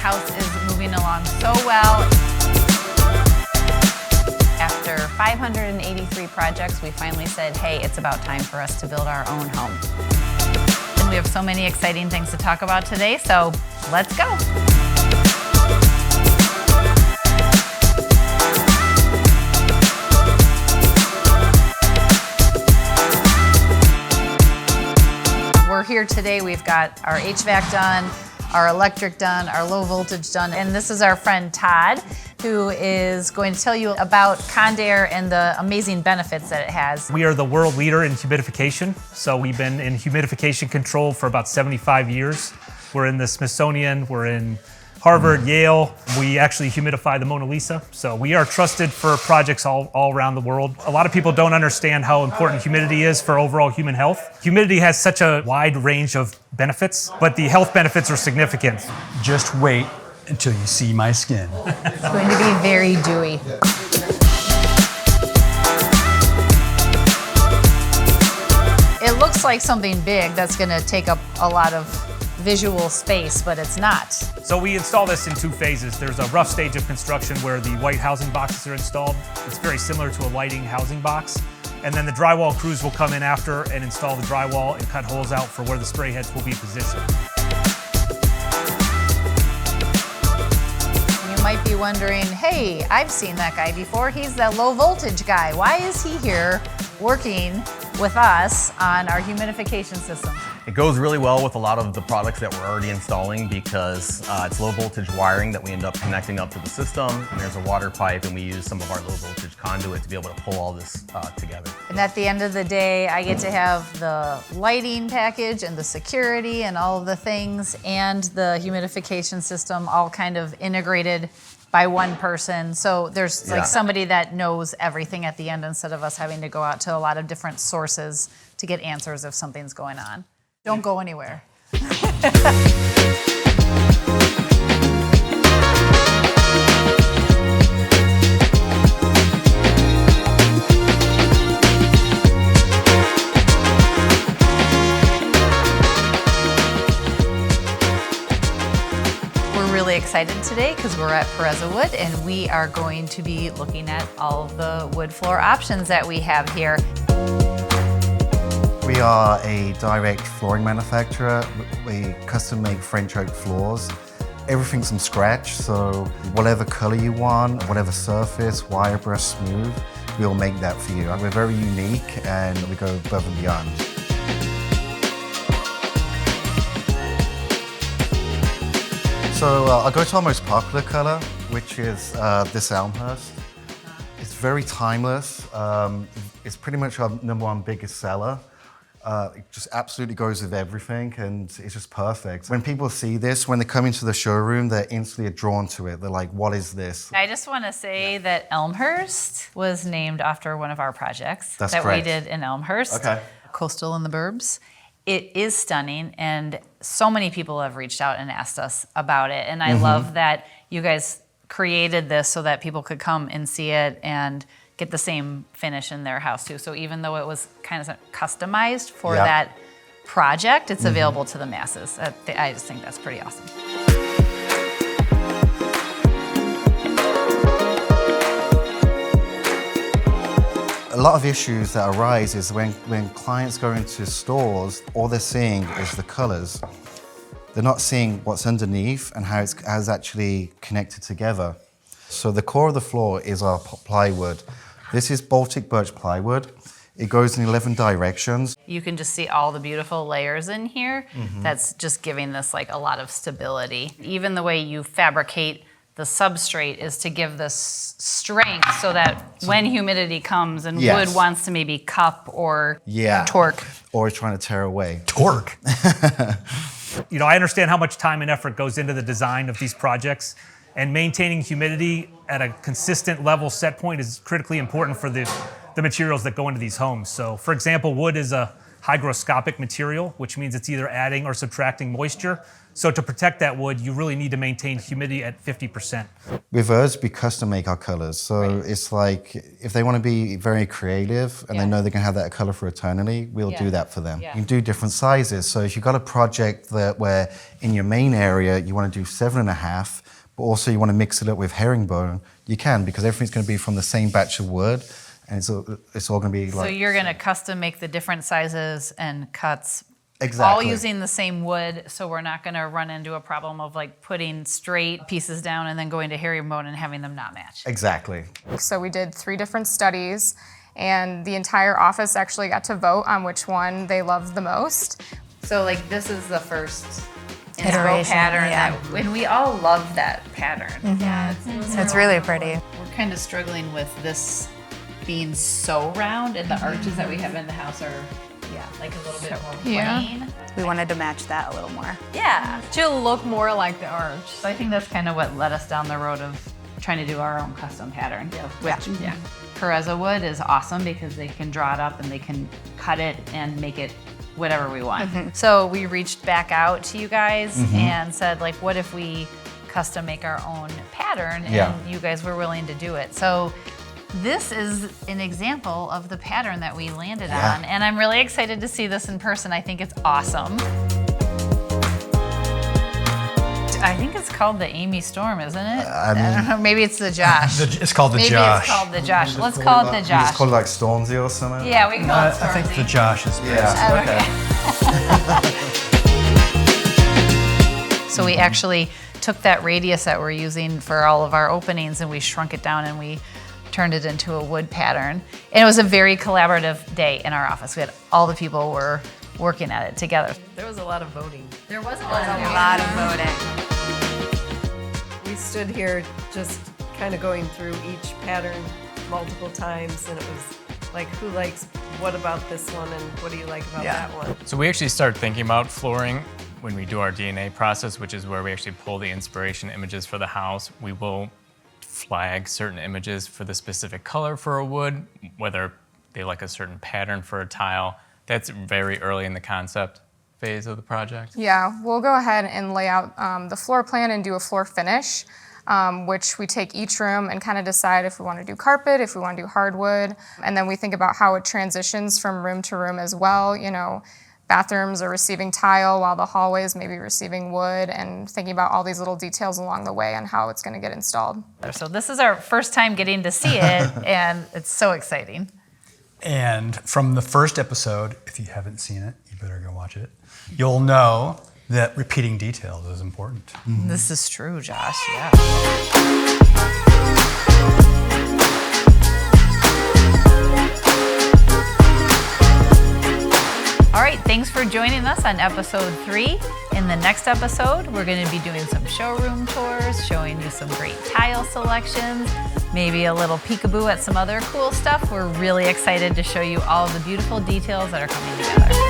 house is moving along so well. After 583 projects, we finally said, hey, it's about time for us to build our own home. And we have so many exciting things to talk about today, so let's go. We're here today, we've got our HVAC done, our electric done, our low voltage done, and this is our friend Todd, who is going to tell you about Condair and the amazing benefits that it has. We are the world leader in humidification. So we've been in humidification control for about 75 years. We're in the Smithsonian, we're in Harvard, Yale. We actually humidify the Mona Lisa. So we are trusted for projects all around the world. A lot of people don't understand how important humidity is for overall human health. Humidity has such a wide range of benefits, but the health benefits are significant. Just wait until you see my skin. It's going to be very dewy. It looks like something big that's going to take up a lot of visual space, but it's not. So we install this in two phases. There's a rough stage of construction where the white housing boxes are installed. It's very similar to a lighting housing box. And then the drywall crews will come in after and install the drywall and cut holes out for where the spray heads will be positioned. You might be wondering, hey, I've seen that guy before. He's the low voltage guy. Why is he here working with us on our humidification system? It goes really well with a lot of the products that we're already installing because it's low voltage wiring that we end up connecting up to the system. And there's a water pipe, and we use some of our low voltage conduit to be able to pull all this together. And at the end of the day, I get to have the lighting package and the security and all of the things and the humidification system all kind of integrated by one person. So there's like somebody that knows everything at the end instead of us having to go out to a lot of different sources to get answers if something's going on. Don't go anywhere. We're really excited today because we're at Purezawood and we are going to be looking at all of the wood floor options that we have here. We are a direct flooring manufacturer. We custom make French oak floors. Everything's from scratch, so whatever color you want, whatever surface, wire brush, smooth, we'll make that for you. We're very unique and we go above and beyond. So I'll go to our most popular color, which is this Elmhurst. It's very timeless. It's pretty much our #1 biggest seller. It just absolutely goes with everything and it's just perfect. When people see this, when they come into the showroom, they're instantly drawn to it. They're like, what is this? I just want to say that Elmhurst was named after one of our projects that correct. we did in Elmhurst. Okay. Coastal in the Burbs. It is stunning and so many people have reached out and asked us about it. And I love that you guys created this so that people could come and see it and get the same finish in their house too. So even though it was kind of customized for that project, it's available to the masses. I just think that's pretty awesome. A lot of issues that arise is when clients go into stores, all they're seeing is the colors. They're not seeing what's underneath and how it's actually connected together. So the core of the floor is our plywood. This is Baltic birch plywood. It goes in 11 directions. You can just see all the beautiful layers in here. That's just giving this like a lot of stability. Even the way you fabricate the substrate is to give this strength so that when humidity comes and wood wants to maybe cup or torque. Or it's trying to tear away. Torque. You know, I understand how much time and effort goes into the design of these projects, and maintaining humidity at a consistent level set point is critically important for the materials that go into these homes. So for example, wood is a hygroscopic material, which means it's either adding or subtracting moisture. So to protect that wood, you really need to maintain humidity at 50%. With us, we custom make our colors. So it's like, if they want to be very creative and they know they're going to have that color for eternity, we'll do that for them. Yeah. You can do different sizes. So if you've got a project where in your main area, you want to do 7.5, but also you want to mix it up with herringbone, you can, because everything's going to be from the same batch of wood. And it's all going to be like... So you're going to custom make the different sizes and cuts, Exactly. all using the same wood, so we're not going to run into a problem of like putting straight pieces down and then going to herringbone and having them not match. Exactly. So we did 3 different studies, and the entire office actually got to vote on which one they loved the most. So like this is the first Iteration, pattern, yeah. and we all love that pattern. Yeah, It's really pretty. We're kind of struggling with this being so round, and the arches that we have in the house are like a little bit more plain. We wanted to match that a little more. Yeah. To look more like the arch. So I think that's kind of what led us down the road of trying to do our own custom pattern. Which, Purezawood is awesome because they can draw it up and they can cut it and make it whatever we want. So we reached back out to you guys and said, like, what if we custom make our own pattern? And you guys were willing to do it. So this is an example of the pattern that we landed on, and I'm really excited to see this in person. I think it's awesome. I think it's called the Amy Storm, isn't it? I don't know, maybe it's the Josh. It's called the Maybe Josh. it's called the Josh. Let's call it the You Josh. just call it like Stormzy or something? Yeah, we can call it I think the Stormzy. Josh is Okay. So we actually took that radius that we're using for all of our openings and we shrunk it down and we turned it into a wood pattern. And it was a very collaborative day in our office. We had all the people were working at it together. There was a lot of voting. There was a A lot of voting. We stood here just kind of going through each pattern multiple times, and it was like, who likes what about this one, and what do you like about that one? So we actually start thinking about flooring when we do our DNA process, which is where we actually pull the inspiration images for the house. We will flag certain images for the specific color for a wood, whether they like a certain pattern for a tile. That's very early in the concept phase of the project. Yeah, we'll go ahead and lay out the floor plan and do a floor finish, which we take each room and kind of decide if we want to do carpet, if we want to do hardwood, and then we think about how it transitions from room to room as well. You know, bathrooms are receiving tile while the hallways may be receiving wood, and thinking about all these little details along the way and how it's going to get installed. So this is our first time getting to see it, and it's so exciting. And from the first episode, if you haven't seen it, you better go watch it. You'll know that repeating details is important. This is true, Josh, yeah. All right, thanks for joining us on episode 3. In the next episode, we're going to be doing some showroom tours, showing you some great tile selections, maybe a little peekaboo at some other cool stuff. We're really excited to show you all the beautiful details that are coming together.